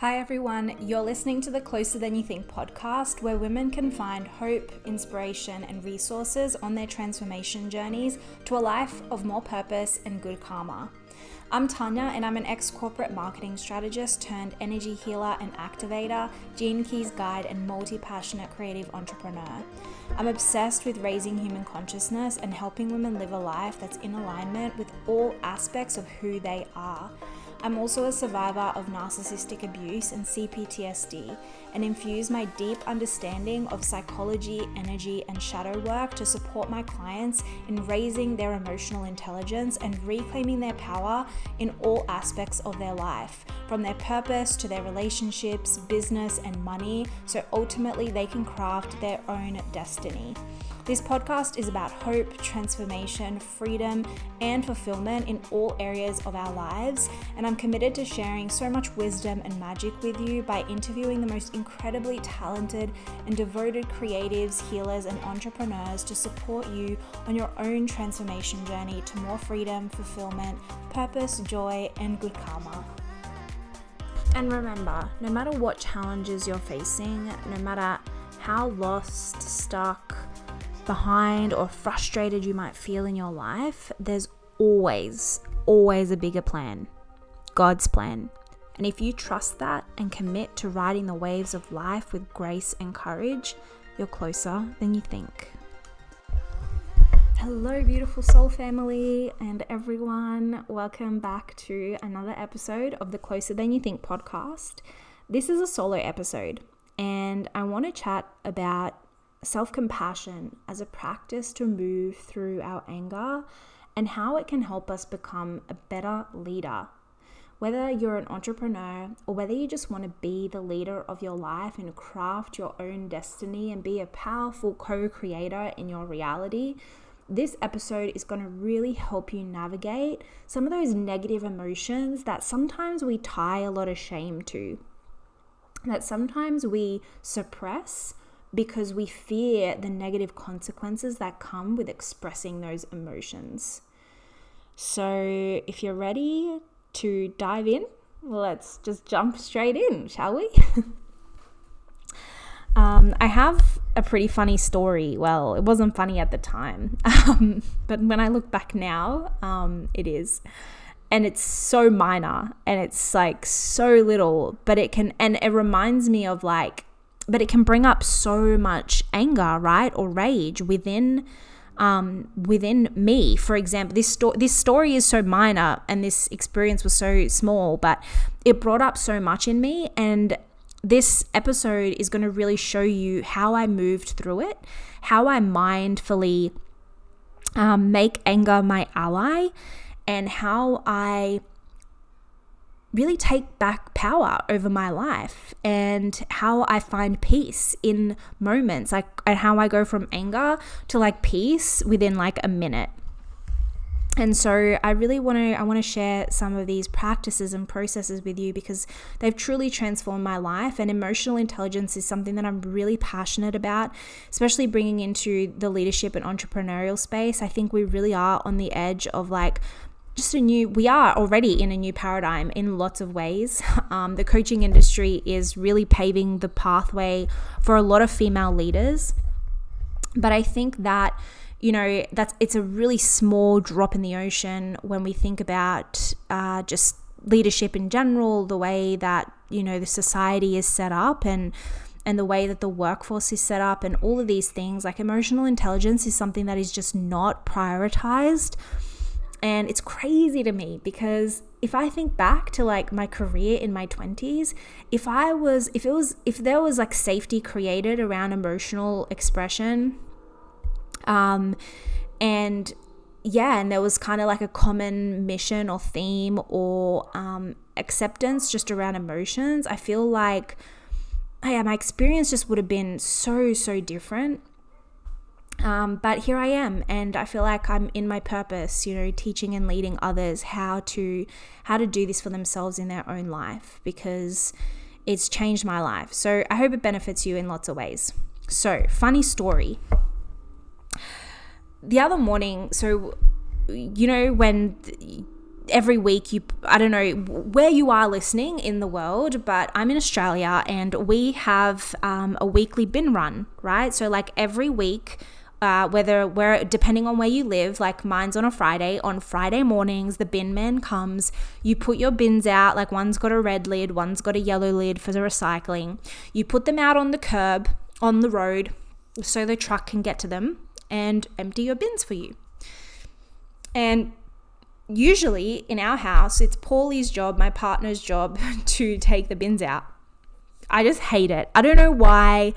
Hi everyone, you're listening to the Closer Than You Think podcast, where women can find hope, inspiration, and resources on their transformation journeys to a life of more purpose and good karma. I'm Tanya, and I'm an ex-corporate marketing strategist turned energy healer and activator, Gene Keys guide, and multi-passionate creative entrepreneur. I'm obsessed with raising human consciousness and helping women live a life that's in alignment with all aspects of who they are. I'm also a survivor of narcissistic abuse and CPTSD, and infuse my deep understanding of psychology, energy, and shadow work to support my clients in raising their emotional intelligence and reclaiming their power in all aspects of their life, from their purpose to their relationships, business, and money, so ultimately they can craft their own destiny. This podcast is about hope, transformation, freedom, and fulfillment in all areas of our lives, and I'm committed to sharing so much wisdom and magic with you by interviewing the most incredibly talented and devoted creatives, healers, and entrepreneurs to support you on your own transformation journey to more freedom, fulfillment, purpose, joy, and good karma. And remember, no matter what challenges you're facing, no matter how lost, stuck, behind, or frustrated you might feel in your life, there's always a bigger plan, God's plan. And if you trust that and commit to riding the waves of life with grace and courage, you're closer than you think. Hello, beautiful soul family and everyone. Welcome back to another episode of the Closer Than You Think podcast. This is a solo episode, and I want to chat about self-compassion as a practice to move through our anger and how it can help us become a better leader. Whether you're an entrepreneur or whether you just want to be the leader of your life and craft your own destiny and be a powerful co-creator in your reality, this episode is going to really help you navigate some of those negative emotions that sometimes we tie a lot of shame to, that sometimes we suppress because we fear the negative consequences that come with expressing those emotions. So if you're ready to dive in, let's just jump straight in, shall we? I have a pretty funny story. Well, it wasn't funny at the time, but when I look back now, it is. And it's so minor and it's like so little, but it reminds me of but it can bring up so much anger, right? Or rage within me. For example, this story is so minor and this experience was so small, but it brought up so much in me. And this episode is going to really show you how I moved through it, how I mindfully make anger my ally, and how I really take back power over my life, and how I find peace in moments, and how I go from anger to peace within a minute. And so I want to share some of these practices and processes with you because they've truly transformed my life. And emotional intelligence is something that I'm really passionate about, especially bringing into the leadership and entrepreneurial space. I think we really are on the edge of we are already in a new paradigm in lots of ways. The coaching industry is really paving the pathway for a lot of female leaders. But I think that, it's a really small drop in the ocean when we think about just leadership in general, the way that, the society is set up and the way that the workforce is set up and all of these things. Emotional intelligence is something that is just not prioritized. And it's crazy to me because if I think back to my career in my 20s, if there was safety created around emotional expression, and there was kind of a common mission or theme or acceptance just around emotions, I feel my experience just would have been so different. But here I am, and I feel like I'm in my purpose, teaching and leading others how to do this for themselves in their own life, because it's changed my life. So I hope it benefits you in lots of ways. So, funny story. The other morning, when every week I don't know where you are listening in the world, but I'm in Australia and we have a weekly bin run, right? So like every week, depending on where you live, like mine's on Friday mornings, the bin man comes, you put your bins out, like one's got a red lid, one's got a yellow lid for the recycling. You put them out on the curb, on the road, so the truck can get to them and empty your bins for you. And usually in our house, it's Paulie's job, my partner's job, to take the bins out. I just hate it. I don't know why.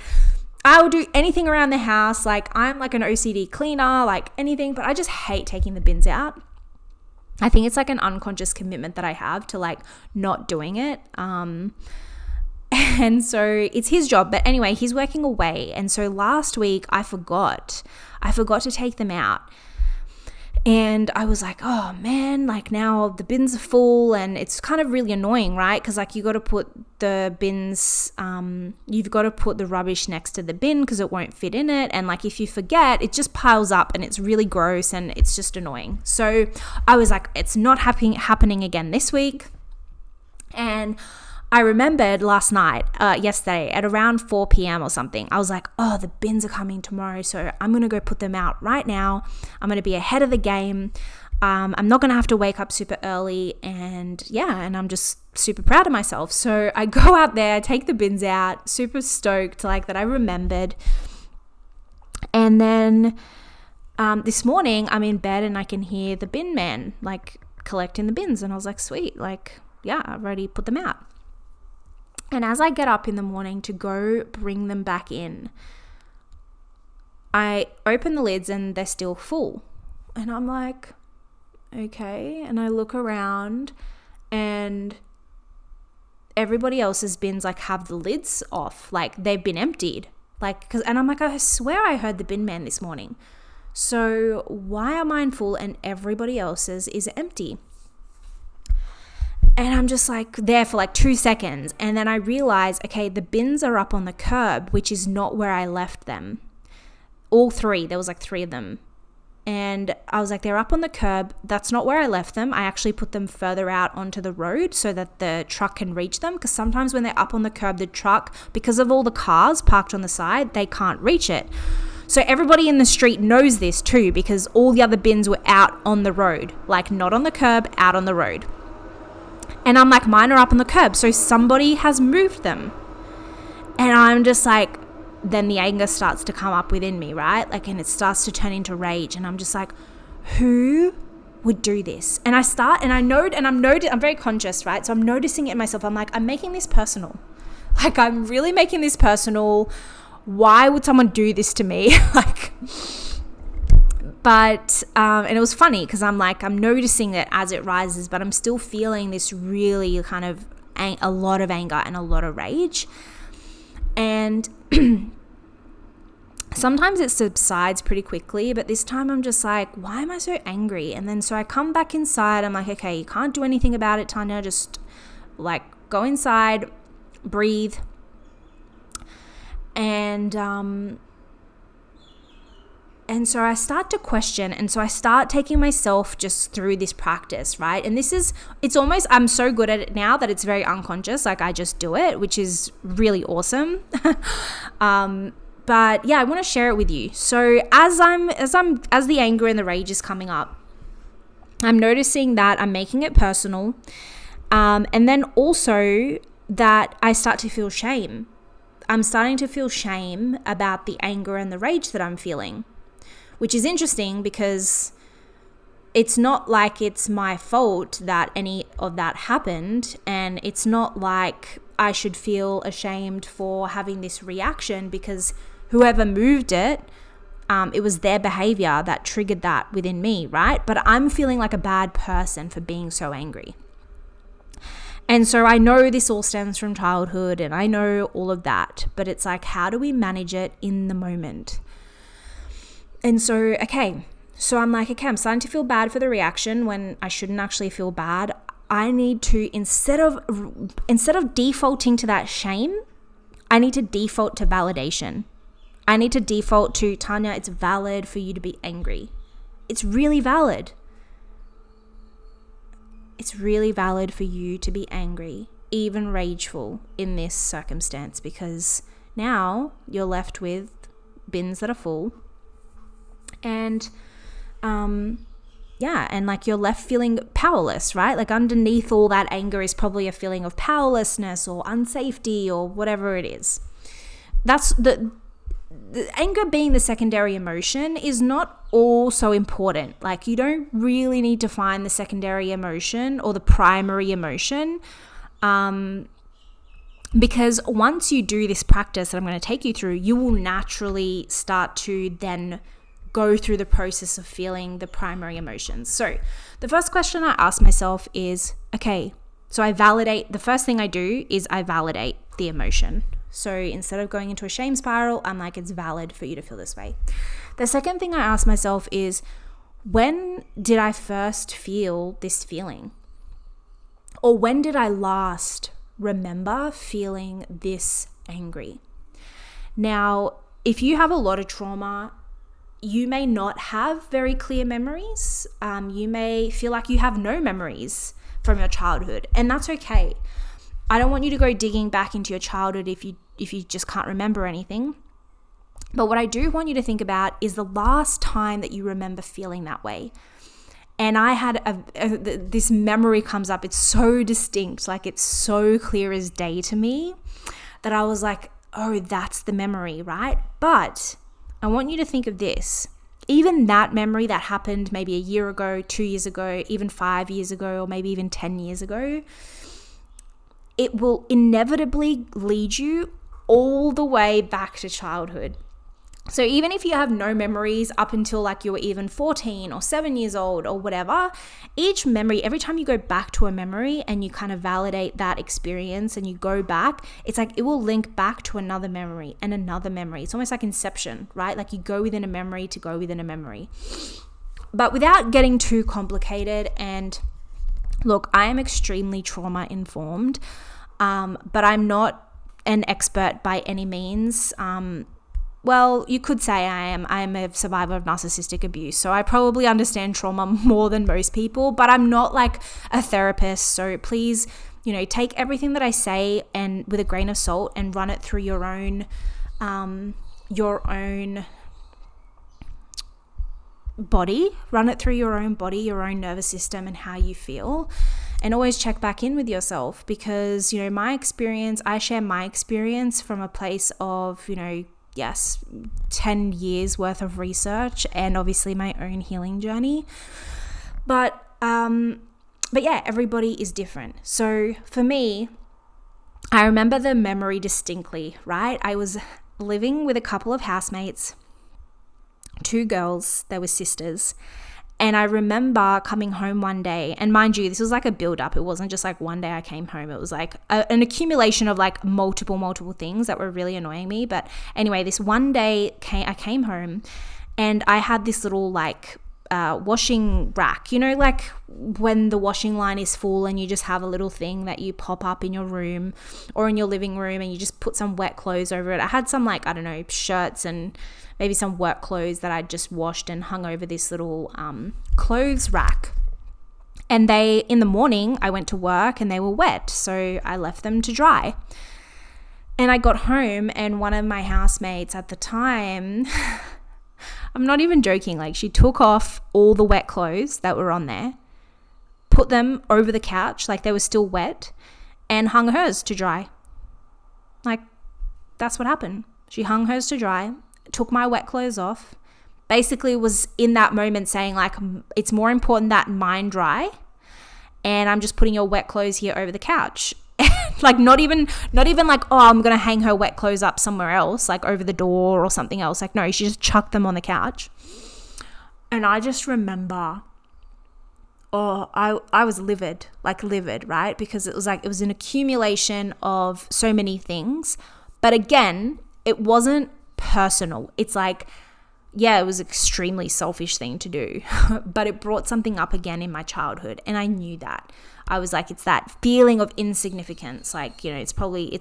I will do anything around the house. Like I'm like an OCD cleaner, like anything, but I just hate taking the bins out. I think it's like an unconscious commitment that I have to like not doing it. And so it's his job. But anyway, he's working away. And so last week I forgot to take them out. And I was like, oh man, like now the bins are full, and it's kind of really annoying, right? Because like you got to put the bins, you've got to put the rubbish next to the bin because it won't fit in it. And like if you forget, it just piles up and it's really gross and it's just annoying. So I was like, it's not happening again this week. And I remembered yesterday at around 4 p.m. or something, I was like, oh, the bins are coming tomorrow. So I'm going to go put them out right now. I'm going to be ahead of the game. I'm not going to have to wake up super early. And I'm just super proud of myself. So I go out there, take the bins out, super stoked like that I remembered. And then this morning I'm in bed and I can hear the bin man like collecting the bins. And I was like, sweet, like, yeah, I've already put them out. And as I get up in the morning to go bring them back in, I open the lids and they're still full. And I'm like, okay. And I look around and everybody else's bins like have the lids off, like they've been emptied. And I'm like, I swear I heard the bin man this morning. So why are mine full and everybody else's is empty? And I'm just like there for like 2 seconds. And then I realize, okay, the bins are up on the curb, which is not where I left them. All three, there was like 3 of them. And I was like, they're up on the curb. That's not where I left them. I actually put them further out onto the road so that the truck can reach them. Because sometimes when they're up on the curb, the truck, because of all the cars parked on the side, they can't reach it. So everybody in the street knows this too, because all the other bins were out on the road, like not on the curb, out on the road. And I'm like, mine are up on the curb. So somebody has moved them. And I'm just like, then the anger starts to come up within me, right? Like, and it starts to turn into rage. And I'm just like, who would do this? And I'm very conscious, right? So I'm noticing it in myself. I'm like, I'm making this personal. Like, I'm really making this personal. Why would someone do this to me? And it was funny because I'm like, I'm noticing it as it rises, but I'm still feeling this really kind of a lot of anger and a lot of rage. And sometimes it subsides pretty quickly, but this time I'm just like, why am I so angry? And then so I come back inside. I'm like, okay, you can't do anything about it, Tanya. Just like go inside, breathe. And so I start to question, and so I start taking myself just through this practice, right? And I'm so good at it now that it's very unconscious, like I just do it, which is really awesome. But yeah, I want to share it with you. So as the anger and the rage is coming up, I'm noticing that I'm making it personal. And then also that I start to feel shame. I'm starting to feel shame about the anger and the rage that I'm feeling. Which is interesting because it's not like it's my fault that any of that happened. And it's not like I should feel ashamed for having this reaction because whoever moved it, it was their behavior that triggered that within me, right? But I'm feeling like a bad person for being so angry. And so I know this all stems from childhood and I know all of that. But it's like, how do we manage it in the moment? And so, I'm like, I'm starting to feel bad for the reaction when I shouldn't actually feel bad. I need to, instead of defaulting to that shame, I need to default to validation. I need to default to, Tanya, it's valid for you to be angry. It's really valid. it's really valid for you to be angry, even rageful in this circumstance, because now you're left with bins that are full and and like you're left feeling powerless, right? Like underneath all that anger is probably a feeling of powerlessness or unsafety or whatever it is. That's the anger being the secondary emotion is not all so important. Like you don't really need to find the secondary emotion or the primary emotion, because once you do this practice that I'm going to take you through, you will naturally start to then go through the process of feeling the primary emotions. So the first question I ask myself is, okay, so the first thing I do is I validate the emotion. So instead of going into a shame spiral, I'm like, it's valid for you to feel this way. The second thing I ask myself is, when did I first feel this feeling? Or when did I last remember feeling this angry? Now, if you have a lot of trauma, you may not have very clear memories. You may feel like you have no memories from your childhood, and that's okay. I don't want you to go digging back into your childhood if you just can't remember anything. But what I do want you to think about is the last time that you remember feeling that way. And I had this memory comes up. It's so distinct, like it's so clear as day to me that I was like, oh, that's the memory, right? But I want you to think of this. Even that memory that happened maybe a year ago, 2 years ago, even 5 years ago, or maybe even 10 years ago, it will inevitably lead you all the way back to childhood. So even if you have no memories up until like you were even 14 or 7 years old or whatever, each memory, every time you go back to a memory and you kind of validate that experience and you go back, it's like it will link back to another memory and another memory. It's almost like Inception, right? Like you go within a memory to go within a memory. But without getting too complicated, and look, I am extremely trauma informed, but I'm not an expert by any means. Well, you could say I am. I am a survivor of narcissistic abuse, so I probably understand trauma more than most people, but I'm not like a therapist. So please, take everything that I say and with a grain of salt and run it through your own body, your own nervous system and how you feel. And always check back in with yourself, because, I share my experience from a place of, 10 years worth of research and obviously my own healing journey. But yeah, everybody is different. So for me, I remember the memory distinctly, right? I was living with a couple of housemates, 2 girls, they were sisters. And I remember coming home one day, and mind you, this was like a build-up. It wasn't just like one day I came home. It was like an accumulation of like multiple things that were really annoying me. But anyway, this one day I came home and I had this little like washing rack, like when the washing line is full and you just have a little thing that you pop up in your room or in your living room and you just put some wet clothes over it. I had some like, I don't know, shirts and maybe some work clothes that I'd just washed and hung over this little clothes rack. And in the morning, I went to work and they were wet, so I left them to dry. And I got home and one of my housemates at the time, I'm not even joking, like she took off all the wet clothes that were on there, put them over the couch like they were still wet, and hung hers to dry. Like, that's what happened. She hung hers to dry, took my wet clothes off, basically was in that moment saying like, it's more important that mine dry, and I'm just putting your wet clothes here over the couch. Like not even like, oh, I'm going to hang her wet clothes up somewhere else, like over the door or something else. Like, no, she just chucked them on the couch. And I just remember, I was livid, right? Because it was an accumulation of so many things. But again, it wasn't personal. It's like, yeah, it was an extremely selfish thing to do, but it brought something up again in my childhood. And I knew that. I was like, it's that feeling of insignificance. Like, it's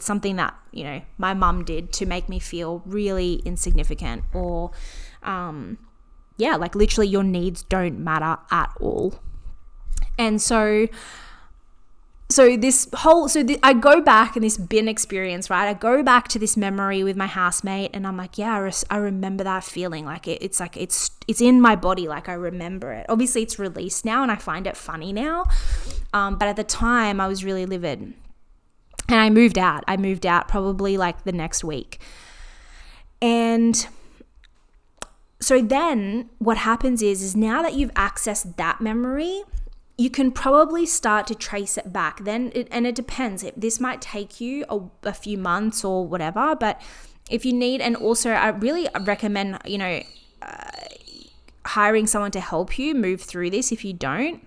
something that, my mum did to make me feel really insignificant, or, like literally your needs don't matter at all. And so I go back in this bin experience, right? I go back to this memory with my housemate, and I'm like, yeah, I remember that feeling. Like it's like it's in my body. Like I remember it. Obviously, it's released now, and I find it funny now. But at the time, I was really livid, and I moved out. Probably like the next week, and so then what happens is now that you've accessed that memory, you can probably start to trace it back. And it depends. This might take you a few months or whatever, but if you need, and also I really recommend, hiring someone to help you move through this if you don't,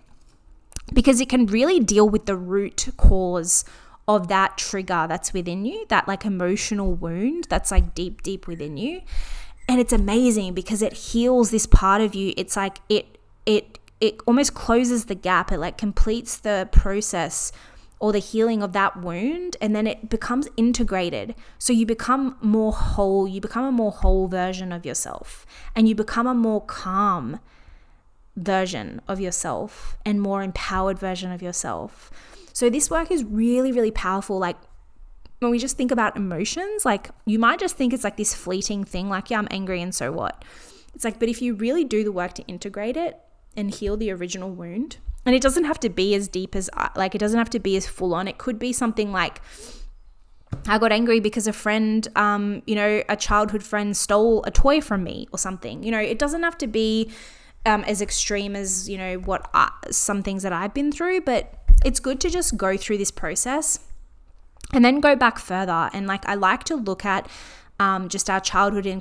because it can really deal with the root cause of that trigger that's within you, that like emotional wound that's like deep, deep within you. And it's amazing because it heals this part of you. It's like it almost closes the gap. It like completes the process or the healing of that wound, and then it becomes integrated. So you become more whole. You become a more whole version of yourself, and you become a more calm version of yourself and more empowered version of yourself. So this work is really, really powerful. Like when we just think about emotions, like you might just think it's like this fleeting thing, like, yeah, I'm angry and so what? It's like, but if you really do the work to integrate it and heal the original wound, and it doesn't have to be as deep as, like, it doesn't have to be as full on. It could be something like, I got angry because a friend, a childhood friend stole a toy from me or something. It doesn't have to be as extreme as, some things that I've been through, but it's good to just go through this process and then go back further. And like, I like to look at just our childhood in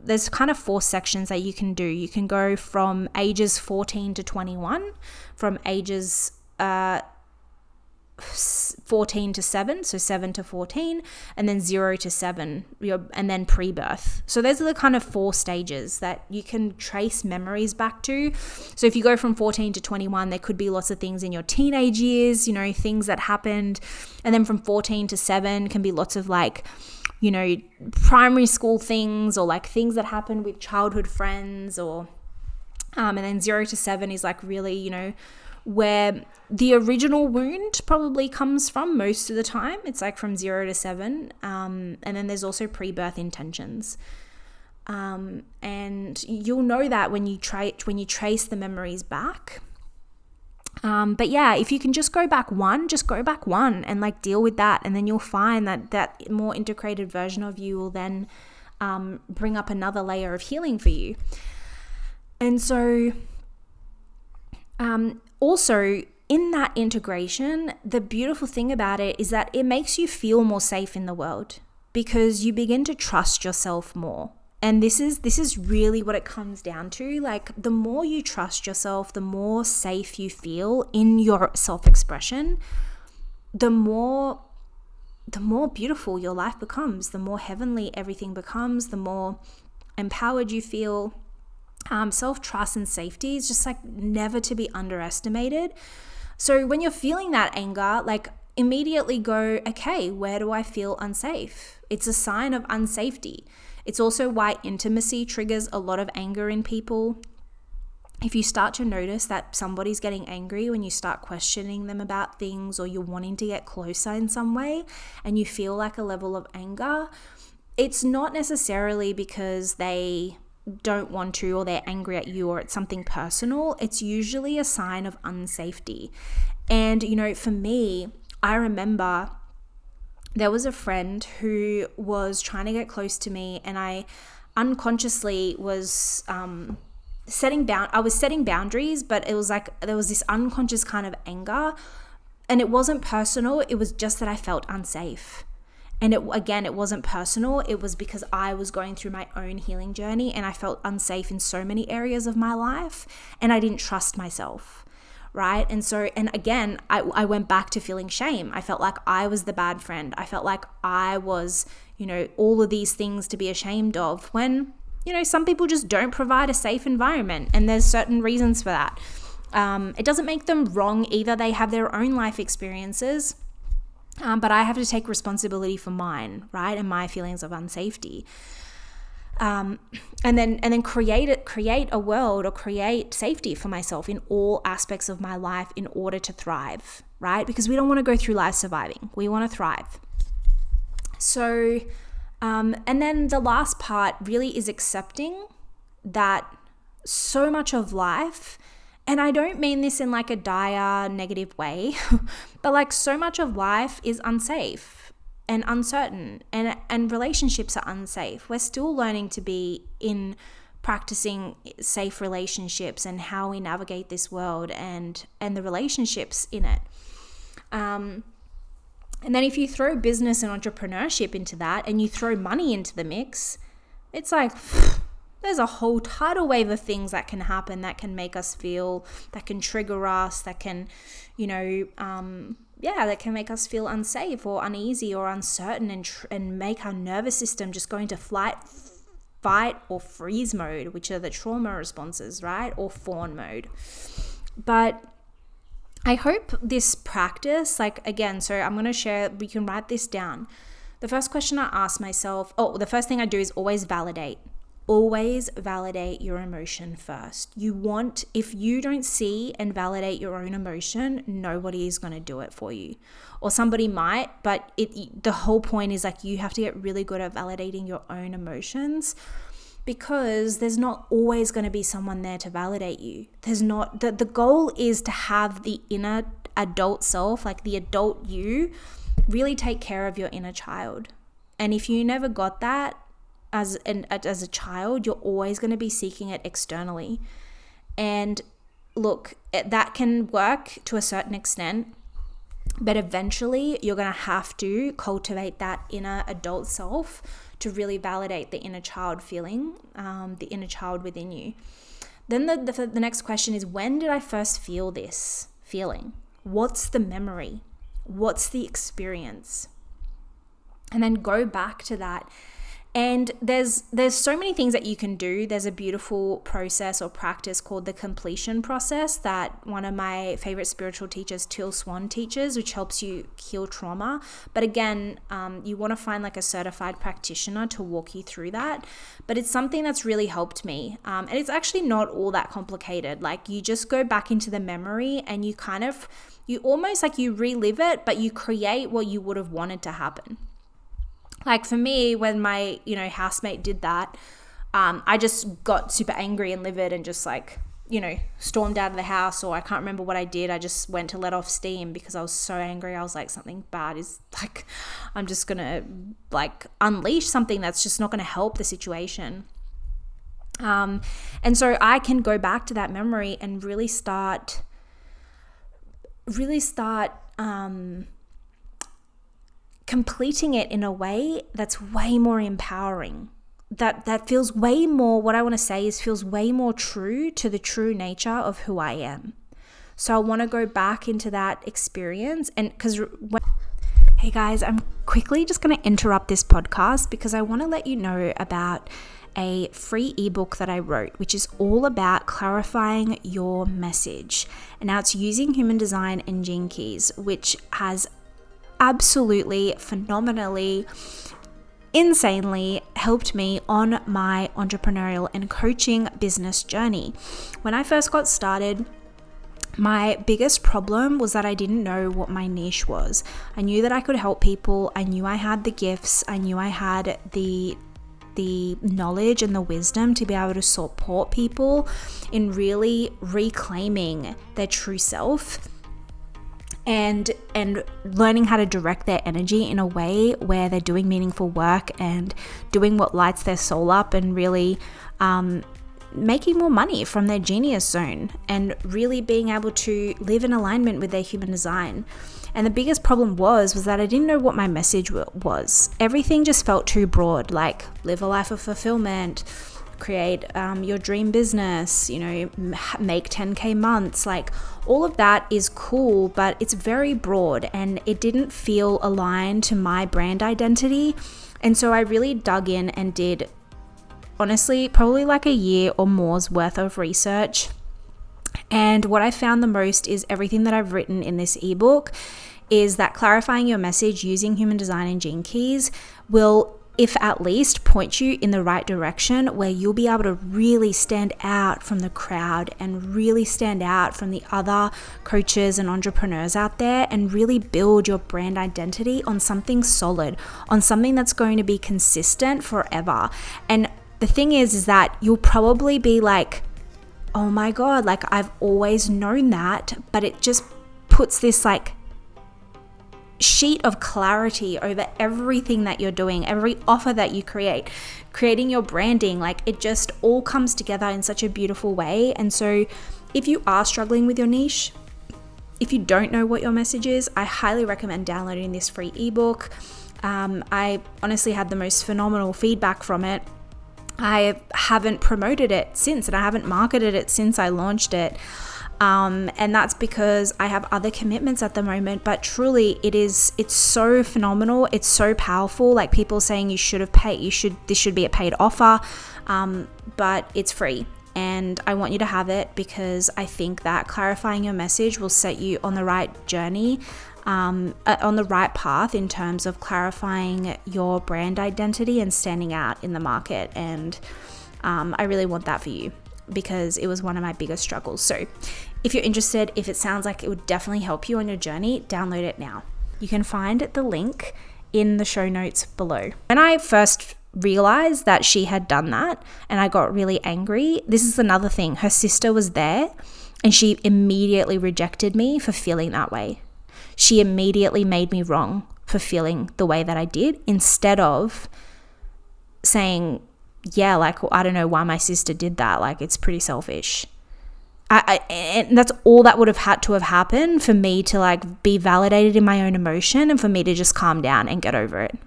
there's kind of 4 sections that you can do. You can go from ages 14 to 21, from ages 14 to 7, so 7 to 14, and then 0 to 7, and then pre-birth. So those are the kind of 4 stages that you can trace memories back to. So if you go from 14 to 21, there could be lots of things in your teenage years, things that happened. And then from 14 to 7 can be lots of like, primary school things, or like things that happened with childhood friends, or and then 0 to 7 is like really, where the original wound probably comes from most of the time. It's like from 0 to 7. And then there's also pre-birth intentions. And you'll know that when you trace the memories back. But yeah, if you can just go back one and like deal with that. And then you'll find that more integrated version of you will then bring up another layer of healing for you. And so also in that integration, the beautiful thing about it is that it makes you feel more safe in the world, because you begin to trust yourself more. And this is really what it comes down to. Like, the more you trust yourself, the more safe you feel in your self-expression, the more beautiful your life becomes, the more heavenly everything becomes, the more empowered you feel. Self-trust and safety is just like never to be underestimated. So when you're feeling that anger, like immediately go, okay, where do I feel unsafe? It's a sign of unsafety. It's also why intimacy triggers a lot of anger in people. If you start to notice that somebody's getting angry when you start questioning them about things, or you're wanting to get closer in some way and you feel like a level of anger, it's not necessarily because they don't want to, or they're angry at you, or it's something personal. It's usually a sign of unsafety. And, for me, I remember there was a friend who was trying to get close to me, and I unconsciously was setting boundaries, but it was like there was this unconscious kind of anger, and it wasn't personal. It was just that I felt unsafe. And it wasn't personal. It was because I was going through my own healing journey, and I felt unsafe in so many areas of my life, and I didn't trust myself, right? And so, and again, I went back to feeling shame. I felt like I was the bad friend. I felt like I was, all of these things to be ashamed of, when, some people just don't provide a safe environment, and there's certain reasons for that. It doesn't make them wrong either. They have their own life experiences. But I have to take responsibility for mine, right? And my feelings of unsafety. And then create a world, or create safety for myself in all aspects of my life in order to thrive. right? Because we don't want to go through life surviving. We want to thrive. So, and then the last part really is accepting that so much of life, and I don't mean this in like a dire negative way, but like so much of life is unsafe and uncertain, and relationships are unsafe. We're still learning to be in practicing safe relationships and how we navigate this world and the relationships in it. And then if you throw business and entrepreneurship into that and you throw money into the mix, it's like there's a whole tidal wave of things that can happen, that can make us feel, that can trigger us, that can, that can make us feel unsafe or uneasy or uncertain, and make our nervous system just go into flight, fight, or freeze mode, which are the trauma responses, right? Or fawn mode. But I hope this practice, so I'm going to share, we can write this down. The first question I ask myself, the first thing I do is always validate. Always validate your emotion first. If you don't see and validate your own emotion, nobody is going to do it for you. Or somebody might, but the whole point is like you have to get really good at validating your own emotions, because there's not always going to be someone there to validate you. The goal is to have the inner adult self, like the adult you, really take care of your inner child. And if you never got that as a child, you're always going to be seeking it externally. And look, that can work to a certain extent, but eventually you're going to have to cultivate that inner adult self to really validate the inner child feeling, the inner child within you. Then the next question is, when did I first feel this feeling? What's the memory? What's the experience? And then go back to that. And there's so many things that you can do. There's a beautiful process or practice called the completion process that one of my favorite spiritual teachers, Teal Swan, teaches, which helps you heal trauma. But again, you want to find like a certified practitioner to walk you through that. But it's something that's really helped me. And it's actually not all that complicated. Like you just go back into the memory and you almost like you relive it, but you create what you would have wanted to happen. Like for me, when my, housemate did that, I just got super angry and livid and just stormed out of the house, or I can't remember what I did. I just went to let off steam because I was so angry. I was like, something bad is I'm just going to unleash something that's just not going to help the situation. And so I can go back to that memory and really start completing it in a way that's way more empowering, that feels way more, what I want to say is feels way more true to the true nature of who I am. So I want to go back into that experience. And hey guys, I'm quickly just going to interrupt this podcast because I want to let you know about a free ebook that I wrote, which is all about clarifying your message. And now it's using human design and gene keys, which has absolutely phenomenally, insanely helped me on my entrepreneurial and coaching business journey. When I first got started, my biggest problem was that I didn't know what my niche was. I knew that I could help people. I knew I had the gifts. I knew I had the knowledge and the wisdom to be able to support people in really reclaiming their true self and learning how to direct their energy in a way where they're doing meaningful work and doing what lights their soul up, and really making more money from their genius zone and really being able to live in alignment with their human design. And the biggest problem was that I didn't know what my message was. Everything just felt too broad, like live a life of fulfillment, create your dream business, make 10K months. Like all of that is cool, but it's very broad and it didn't feel aligned to my brand identity. And so I really dug in and did, honestly, probably like a year or more's worth of research. And what I found the most is everything that I've written in this ebook is that clarifying your message using human design and gene keys will if at least point you in the right direction where you'll be able to really stand out from the crowd and really stand out from the other coaches and entrepreneurs out there and really build your brand identity on something solid, on something that's going to be consistent forever. And the thing is that you'll probably be like, oh my God, like I've always known that, but it just puts this like sheet of clarity over everything that you're doing, every offer that you creating your branding, like it just all comes together in such a beautiful way. And so if you are struggling with your niche, if you don't know what your message is, I highly recommend downloading this free ebook. I honestly had the most phenomenal feedback from it. I haven't promoted it since, and I haven't marketed it since I launched it. And that's because I have other commitments at the moment, but truly it's so phenomenal. It's so powerful. Like people saying this should be a paid offer. But it's free and I want you to have it because I think that clarifying your message will set you on the right journey, on the right path in terms of clarifying your brand identity and standing out in the market. And, I really want that for you, because it was one of my biggest struggles. So if you're interested, if it sounds like it would definitely help you on your journey, download it now. You can find the link in the show notes below. When I first realized that she had done that and I got really angry, this is another thing. Her sister was there and she immediately rejected me for feeling that way. She immediately made me wrong for feeling the way that I did, instead of saying, yeah, like, I don't know why my sister did that. Like, it's pretty selfish. And that's all that would have had to have happened for me to like be validated in my own emotion and for me to just calm down and get over it.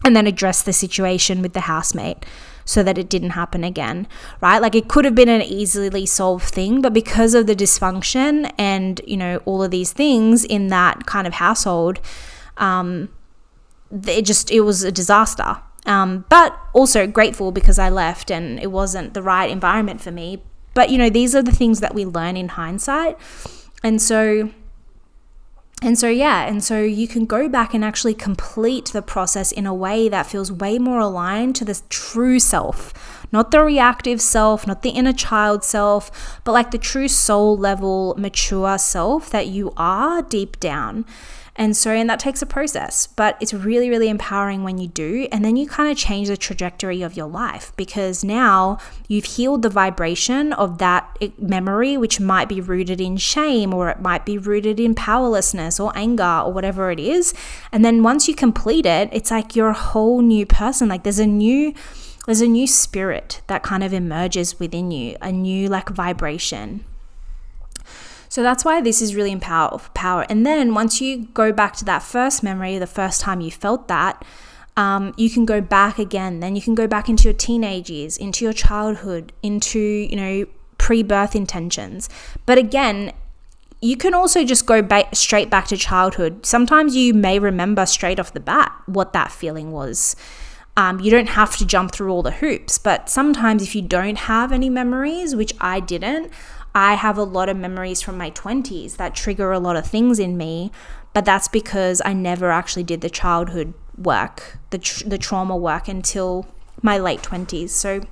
And then address the situation with the housemate so that it didn't happen again, right? Like it could have been an easily solved thing, but because of the dysfunction and, you know, all of these things in that kind of household, it was a disaster. But also grateful because I left and it wasn't the right environment for me. But, you know, these are the things that we learn in hindsight. And so you can go back and actually complete the process in a way that feels way more aligned to the true self, not the reactive self, not the inner child self, but like the true soul level, mature self that you are deep down. And that takes a process, but it's really, really empowering when you do. And then you kind of change the trajectory of your life, because now you've healed the vibration of that memory, which might be rooted in shame, or it might be rooted in powerlessness or anger or whatever it is. And then once you complete it, it's like you're a whole new person. Like there's a new spirit that kind of emerges within you, a new like vibration. So that's why this is really power. And then once you go back to that first memory, the first time you felt that, you can go back again. Then you can go back into your teenage years, into your childhood, into, you know, pre-birth intentions. But again, you can also just go straight back to childhood. Sometimes you may remember straight off the bat what that feeling was. You don't have to jump through all the hoops, but sometimes if you don't have any memories, which I didn't, I have a lot of memories from my 20s that trigger a lot of things in me, but that's because I never actually did the childhood work, the trauma work until my late 20s. So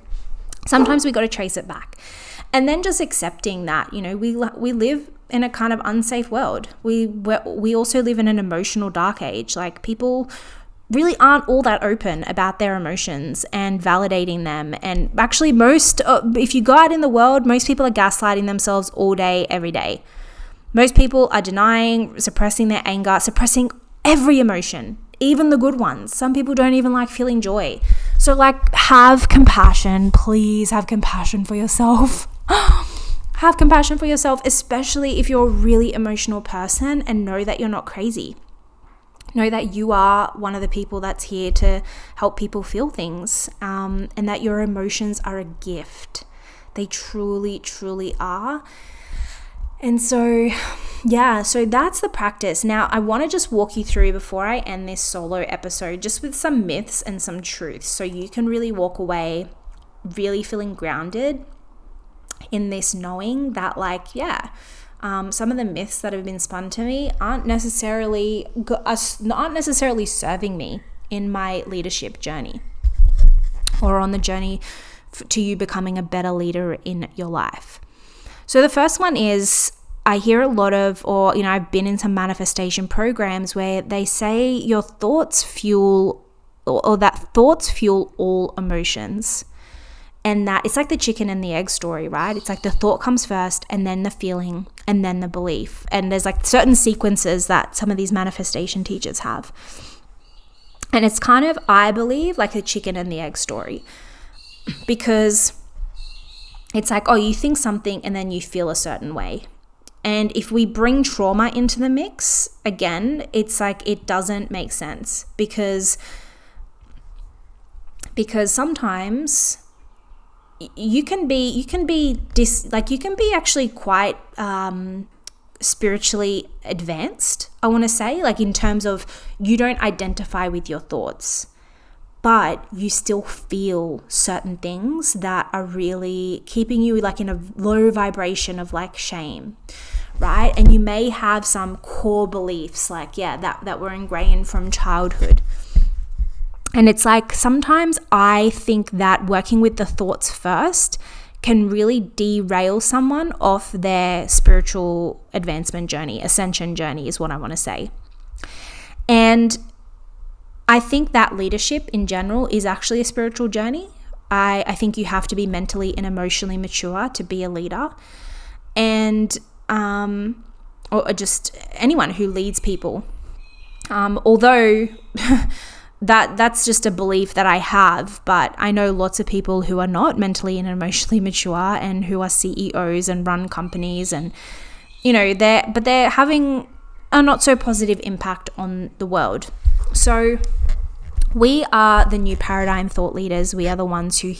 sometimes we got to trace it back. And then just accepting that, you know, we live in a kind of unsafe world. We also live in an emotional dark age. Like people really aren't all that open about their emotions and validating them. And actually if you go out in the world, most people are gaslighting themselves all day, every day. Most people are denying, suppressing their anger, suppressing every emotion, even the good ones. Some people don't even like feeling joy. So like have compassion, please have compassion for yourself. Have compassion for yourself, especially if you're a really emotional person, and know that you're not crazy. Know that you are one of the people that's here to help people feel things, and that your emotions are a gift. They truly, truly are. And so that's the practice. Now, I want to just walk you through, before I end this solo episode, just with some myths and some truths, so you can really walk away really feeling grounded in this, knowing that some of the myths that have been spun to me aren't necessarily serving me in my leadership journey, or on the journey to you becoming a better leader in your life. So the first one is, I hear a lot of, or, I've been in some manifestation programs where they say your thoughts fuel, or that thoughts fuel all emotions. And that it's like the chicken and the egg story, right? It's like the thought comes first, and then the feeling, and then the belief. And there's like certain sequences that some of these manifestation teachers have. And it's kind of, I believe, like the chicken and the egg story, because it's like, oh, you think something and then you feel a certain way. And if we bring trauma into the mix, again, it's like it doesn't make sense, because sometimes you can be actually quite spiritually advanced, I want to say, like in terms of you don't identify with your thoughts, but you still feel certain things that are really keeping you like in a low vibration of like shame, right? And you may have some core beliefs like, that were ingrained from childhood. And it's like, sometimes I think that working with the thoughts first can really derail someone off their spiritual advancement journey, ascension journey is what I want to say. And I think that leadership in general is actually a spiritual journey. I think you have to be mentally and emotionally mature to be a leader. And or just anyone who leads people. Although that's just a belief that I have, but I know lots of people who are not mentally and emotionally mature and who are CEOs and run companies, and they're having a not so positive impact on the world. So we are the new paradigm thought leaders. We are the ones who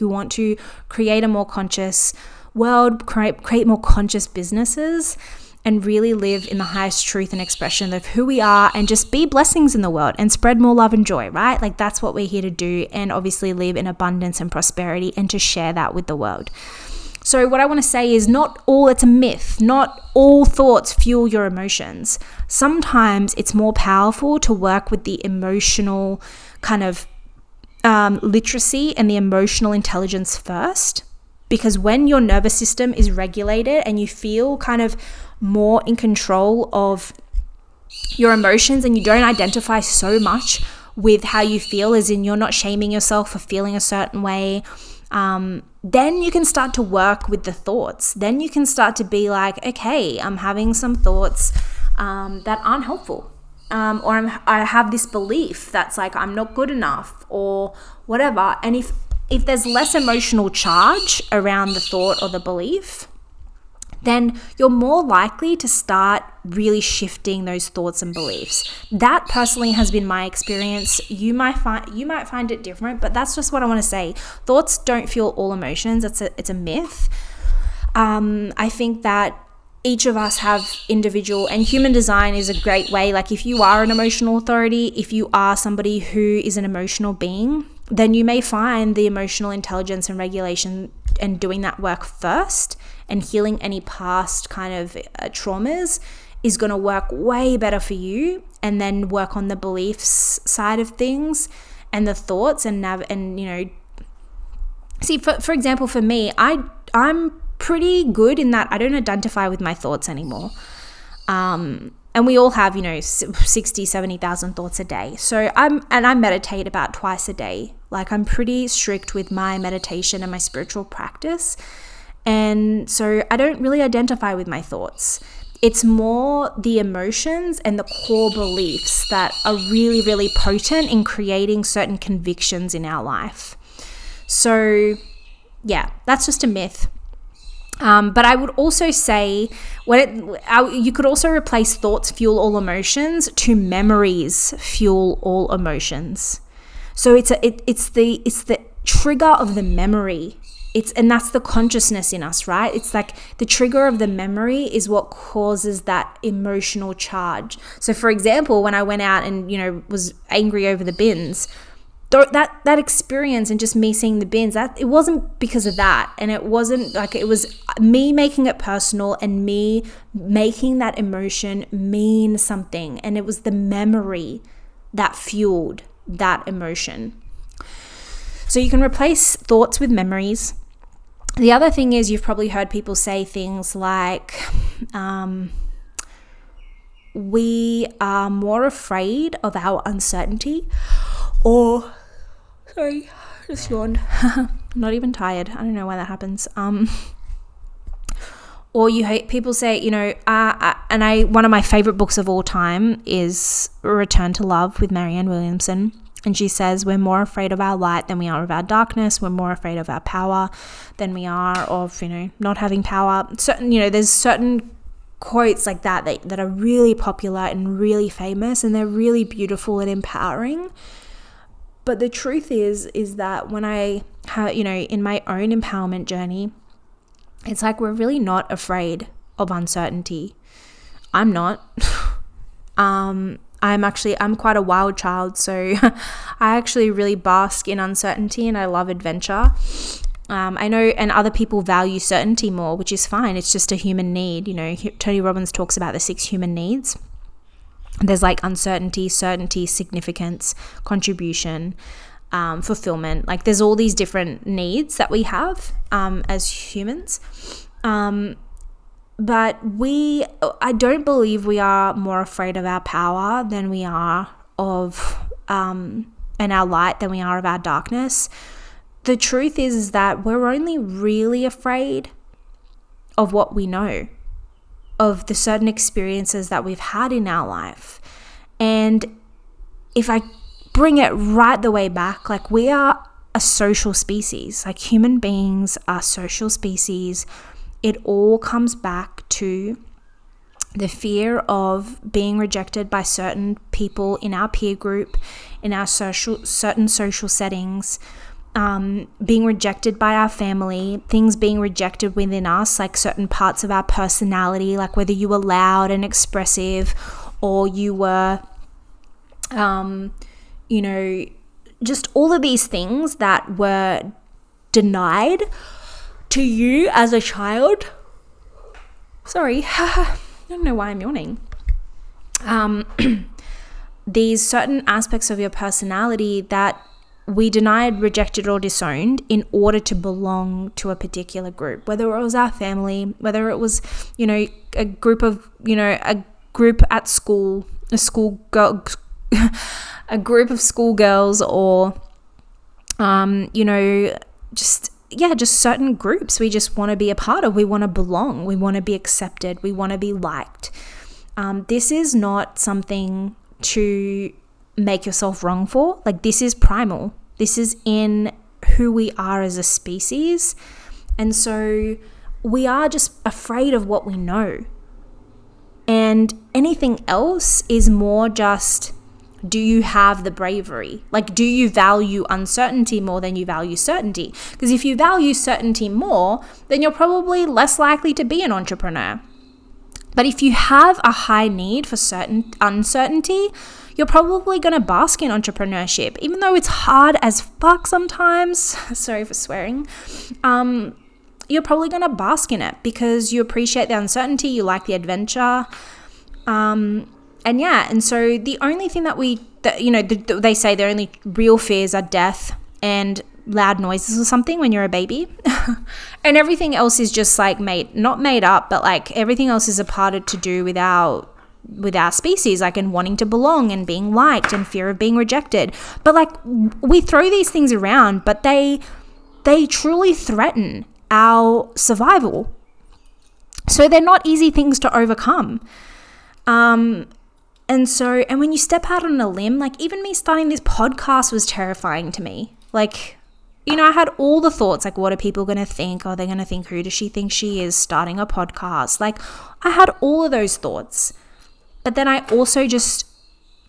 want to create a more conscious world, create more conscious businesses, and really live in the highest truth and expression of who we are, and just be blessings in the world and spread more love and joy, right? Like that's what we're here to do, and obviously live in abundance and prosperity, and to share that with the world. So what I want to say is it's a myth. Not all thoughts fuel your emotions. Sometimes it's more powerful to work with the emotional kind of literacy and the emotional intelligence first, because when your nervous system is regulated and you feel kind of more in control of your emotions, and you don't identify so much with how you feel, as in you're not shaming yourself for feeling a certain way, then you can start to work with the thoughts. Then you can start to be like, okay, I'm having some thoughts that aren't helpful, or I have this belief that's like I'm not good enough or whatever. And if there's less emotional charge around the thought or the belief, then you're more likely to start really shifting those thoughts and beliefs. That personally has been my experience. You might find it different, but that's just what I want to say. Thoughts don't fuel all emotions. It's a myth. I think that each of us have individual, and human design is a great way. Like if you are an emotional authority, if you are somebody who is an emotional being, then you may find the emotional intelligence and regulation and doing that work first, and healing any past kind of traumas is going to work way better for you. And then work on the beliefs side of things and the thoughts see, for example, for me, I'm pretty good in that I don't identify with my thoughts anymore. And we all have, 60, 70,000 thoughts a day. So I meditate about twice a day. Like I'm pretty strict with my meditation and my spiritual practice. And so I don't really identify with my thoughts. It's more the emotions and the core beliefs that are really, really potent in creating certain convictions in our life. So yeah, that's just a myth. But I would also say you could also replace thoughts fuel all emotions to memories fuel all emotions. So it's the trigger of the memory. And that's the consciousness in us, right? It's like the trigger of the memory is what causes that emotional charge. So for example, when I went out and, was angry over the bins, that experience and just me seeing the bins, that it wasn't because of that. And it wasn't like, it was me making it personal and me making that emotion mean something. And it was the memory that fueled that emotion. So you can replace thoughts with memories. The other thing is, you've probably heard people say things like, we are more afraid of our uncertainty, or, sorry, just yawned. I'm not even tired. I don't know why that happens. Or people say, one of my favorite books of all time is Return to Love with Marianne Williamson. And she says, we're more afraid of our light than we are of our darkness. We're more afraid of our power than we are of, not having power. There's certain quotes like that are really popular and really famous, and they're really beautiful and empowering. But the truth is that when I have, in my own empowerment journey, it's like we're really not afraid of uncertainty. I'm not. I'm quite a wild child, so I actually really bask in uncertainty, and I love adventure. I know, and other people value certainty more, which is fine. It's just a human need. Tony Robbins talks about the 6 human needs. There's like uncertainty, certainty, significance, contribution, fulfillment. Like there's all these different needs that we have as humans. But I don't believe we are more afraid of our power than we are of, and our light than we are of our darkness. The truth is that we're only really afraid of what we know, of the certain experiences that we've had in our life. And if I bring it right the way back, like we are a social species, like human beings are social species. It all comes back to the fear of being rejected by certain people in our peer group, in our certain social settings, being rejected by our family, things being rejected within us, like certain parts of our personality, like whether you were loud and expressive or you were, just all of these things that were denied to you as a child. Sorry, I don't know why I'm yawning. These certain aspects of your personality that we denied, rejected, or disowned in order to belong to a particular group, whether it was our family, whether it was, a group at school, a group of schoolgirls, or, just certain groups we just want to be a part of. We want to belong. We want to be accepted. We want to be liked. This is not something to make yourself wrong for. Like, this is primal. This is in who we are as a species. And so we are just afraid of what we know. And anything else is more just, do you have the bravery? Like, do you value uncertainty more than you value certainty? Because if you value certainty more, then you're probably less likely to be an entrepreneur. But if you have a high need for uncertainty, you're probably going to bask in entrepreneurship, even though it's hard as fuck sometimes. Sorry for swearing. You're probably going to bask in it because you appreciate the uncertainty, you like the adventure. And so the only thing they say the only real fears are death and loud noises or something when you're a baby. And everything else is just like not made up, but like everything else is a part to do with our species, like in wanting to belong and being liked and fear of being rejected. But like we throw these things around, but they truly threaten our survival. So they're not easy things to overcome. And when you step out on a limb, like even me starting this podcast was terrifying to me. Like, I had all the thoughts, like, what are people going to think? Are they going to think, who does she think she is starting a podcast? Like, I had all of those thoughts. But then I also just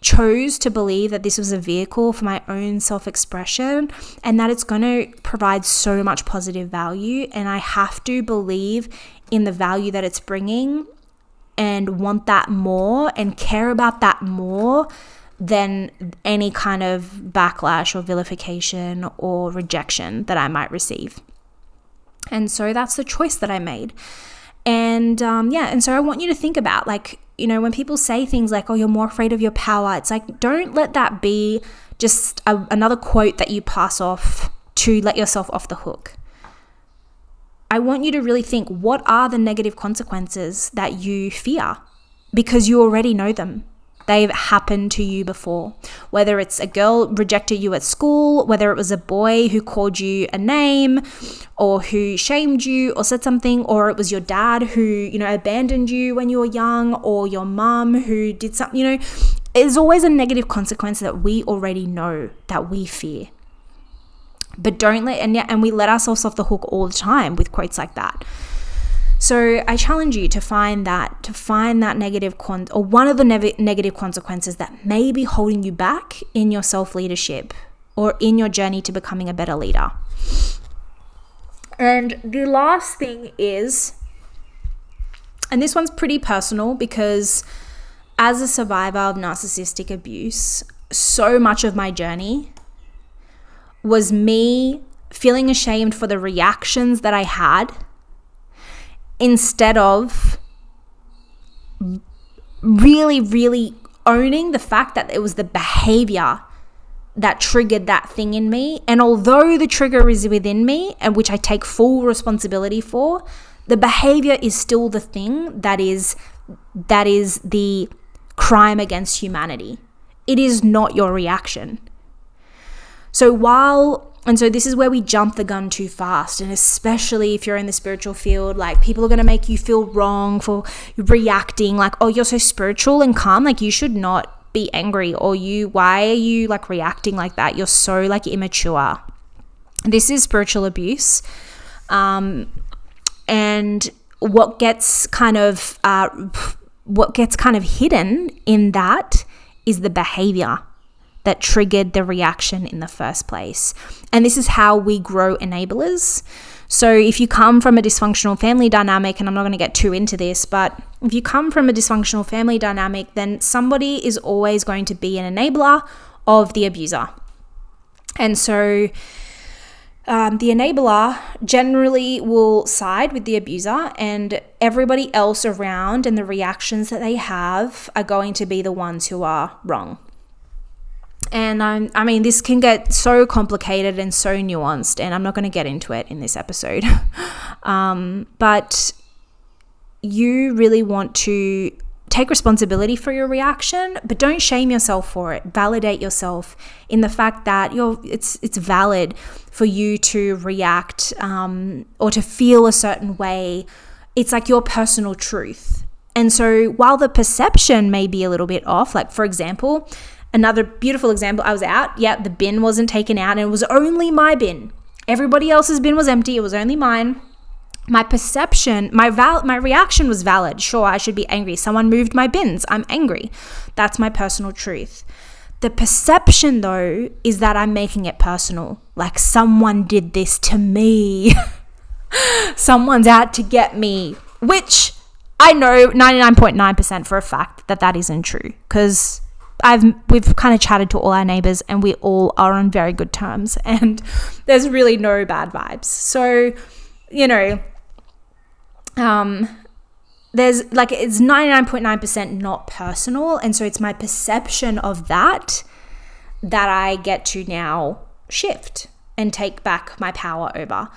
chose to believe that this was a vehicle for my own self-expression and that it's going to provide so much positive value. And I have to believe in the value that it's bringing and want that more and care about that more than any kind of backlash or vilification or rejection that I might receive. And so that's the choice that I made. And so I want you to think about, like, when people say things like, oh, you're more afraid of your power, it's like, don't let that be just another quote that you pass off to let yourself off the hook. I want you to really think, what are the negative consequences that you fear? Because you already know them. They've happened to you before. Whether it's a girl rejected you at school, whether it was a boy who called you a name or who shamed you or said something, or it was your dad who, abandoned you when you were young, or your mum who did something, there's always a negative consequence that we already know that we fear. But don't let, and we let ourselves off the hook all the time with quotes like that. So I challenge you to find that negative or one of the negative consequences that may be holding you back in your self-leadership or in your journey to becoming a better leader. And the last thing is, and this one's pretty personal because as a survivor of narcissistic abuse, so much of my journey was me feeling ashamed for the reactions that I had instead of really, really owning the fact that it was the behavior that triggered that thing in me. And although the trigger is within me, and which I take full responsibility for, the behavior is still the thing that is the crime against humanity. It is not your reaction. So this is where we jump the gun too fast. And especially if you're in the spiritual field, like, people are going to make you feel wrong for reacting like, oh, you're so spiritual and calm. Like, you should not be angry, or why are you like reacting like that? You're so like immature. This is spiritual abuse. And what gets kind of hidden in that is the behavior that triggered the reaction in the first place. And this is how we grow enablers. So if you come from a dysfunctional family dynamic, and I'm not going to get too into this, but if you come from a dysfunctional family dynamic, then somebody is always going to be an enabler of the abuser. And so the enabler generally will side with the abuser, and everybody else around and the reactions that they have are going to be the ones who are wrong. And this can get so complicated and so nuanced, and I'm not going to get into it in this episode. But you really want to take responsibility for your reaction, but don't shame yourself for it. Validate yourself in the fact that it's valid for you to react or to feel a certain way. It's like your personal truth. And so while the perception may be a little bit off, like, for example, another beautiful example, I was out. Yeah, the bin wasn't taken out, and it was only my bin. Everybody else's bin was empty. It was only mine. My perception, my reaction was valid. Sure, I should be angry. Someone moved my bins. I'm angry. That's my personal truth. The perception, though, is that I'm making it personal. Like, someone did this to me. Someone's out to get me, which I know 99.9% for a fact that isn't true, because we've kind of chatted to all our neighbors, and we all are on very good terms, and there's really no bad vibes. So, there's like, it's 99.9% not personal. And so it's my perception of that I get to now shift and take back my power over.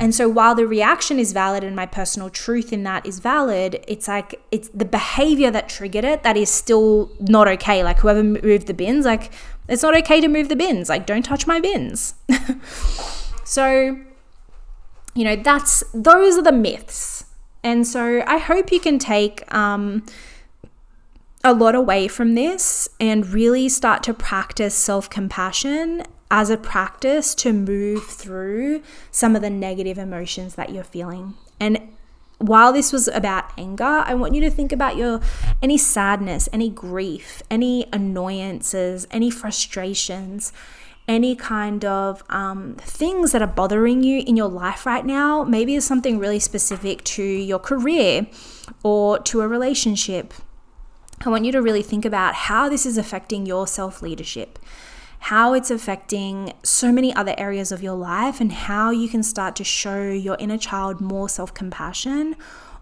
And so while the reaction is valid and my personal truth in that is valid, it's like, it's the behavior that triggered it that is still not okay. Like, whoever moved the bins, like, it's not okay to move the bins. Like, don't touch my bins. So, those are the myths. And so I hope you can take a lot away from this and really start to practice self-compassion as a practice to move through some of the negative emotions that you're feeling. And while this was about anger, I want you to think about any sadness, any grief, any annoyances, any frustrations, any kind of things that are bothering you in your life right now. Maybe it's something really specific to your career or to a relationship. I want you to really think about how this is affecting your self-leadership, how it's affecting so many other areas of your life, and how you can start to show your inner child more self-compassion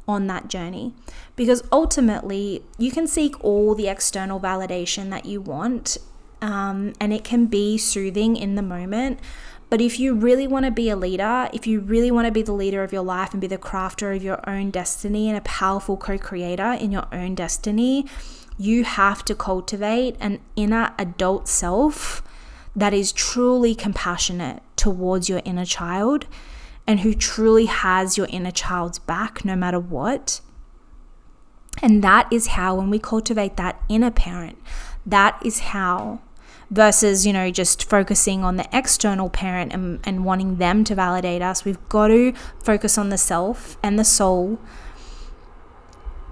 on that journey. Because ultimately, you can seek all the external validation that you want, and it can be soothing in the moment. But if you really want to be a leader, if you really want to be the leader of your life and be the crafter of your own destiny and a powerful co-creator in your own destiny, you have to cultivate an inner adult self that is truly compassionate towards your inner child and who truly has your inner child's back no matter what. And that is how, when we cultivate that inner parent, that is how, versus, just focusing on the external parent and wanting them to validate us. We've got to focus on the self and the soul.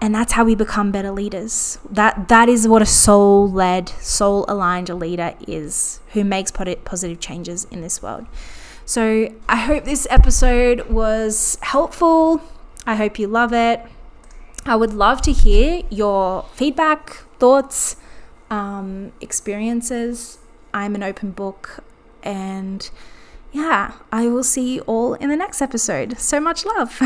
And that's how we become better leaders. That is what a soul-led, soul-aligned leader is, who makes positive changes in this world. So I hope this episode was helpful. I hope you love it. I would love to hear your feedback, thoughts, experiences. I'm an open book, and I will see you all in the next episode. So much love.